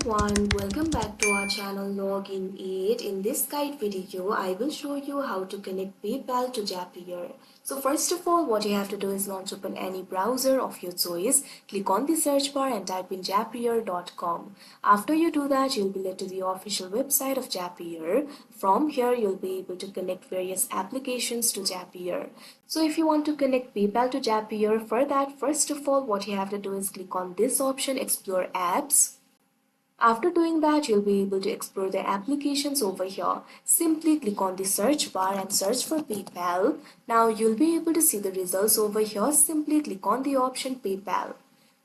everyone, welcome back to our channel Login 8. In this guide video, I will show you how to connect PayPal to Zapier. So first of all, what you have to do is launch open any browser of your choice. Click on the search bar and type in zapier.com. After you do that, you'll be led to the official website of Zapier. From here, you'll be able to connect various applications to Zapier. So if you want to connect PayPal to Zapier, for that, first of all, what you have to do is click on this option, Explore Apps. After doing that, you'll be able to explore the applications over here. Simply click on the search bar and search for PayPal. Now you'll be able to see the results over here. Simply click on the option PayPal.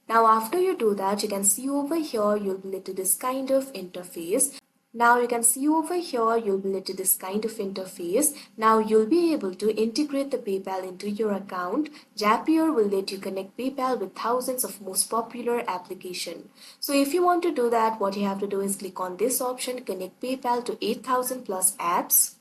Now after you do that, you can see over here you'll be led to this kind of interface. Now you can see over here you'll be led to this kind of interface. Now you'll be able to integrate the PayPal into your account. Zapier will let you connect PayPal with thousands of most popular applications. So if you want to do that, what you have to do is click on this option, connect PayPal to 8,000 plus apps.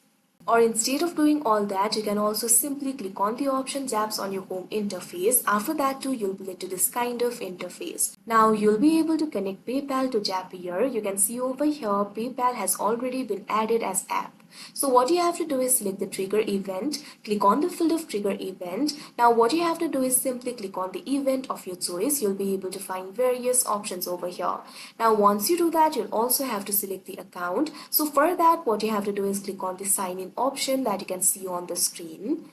Or instead of doing all that, you can also simply click on the options apps on your home interface. After that too, you'll be led to this kind of interface. Now you'll be able to connect PayPal to Zapier. You can see over here, PayPal has already been added as app. So what you have to do is select the trigger event, click on the field of trigger event. Now what you have to do is simply click on the event of your choice. You'll be able to find various options over here. Now once you do that, you'll also have to select the account. So for that, what you have to do is click on the sign in option that you can see on the screen.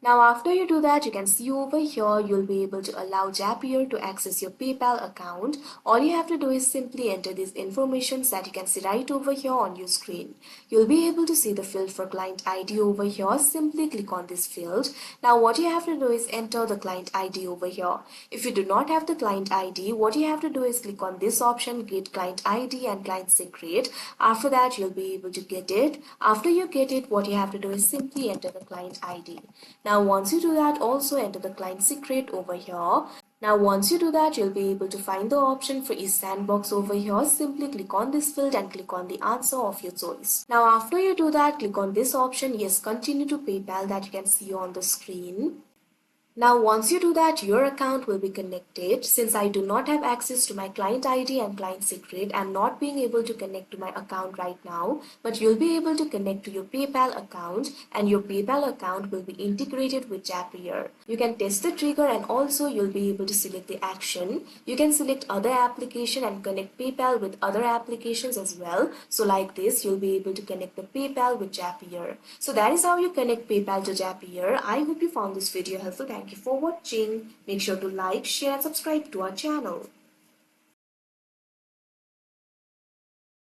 Now after you do that, you can see over here you'll be able to allow Zapier to access your PayPal account. All you have to do is simply enter these informations that you can see right over here on your screen. You'll be able to see the field for client ID over here. Simply click on this field. Now what you have to do is enter the client ID over here. If you do not have the client ID, what you have to do is click on this option, get client ID and client secret. After that, you'll be able to get it. After you get it, what you have to do is simply enter the client ID. Now once you do that, also enter the client secret over here. Now once you do that, you'll be able to find the option for Is Sandbox over here. Simply click on this field and click on the answer of your choice. Now after you do that, click on this option, Yes, continue to PayPal, that you can see on the screen. Now once you do that, your account will be connected. Since I do not have access to my client ID and client secret, I'm not being able to connect to my account right now, but you'll be able to connect to your PayPal account and your PayPal account will be integrated with Zapier. You can test the trigger and also you'll be able to select the action. You can select other application and connect PayPal with other applications as well. So like this, you'll be able to connect the PayPal with Zapier. So that is how you connect PayPal to Zapier. I hope you found this video helpful. Thank you for watching. Make sure to like, share and subscribe to our channel.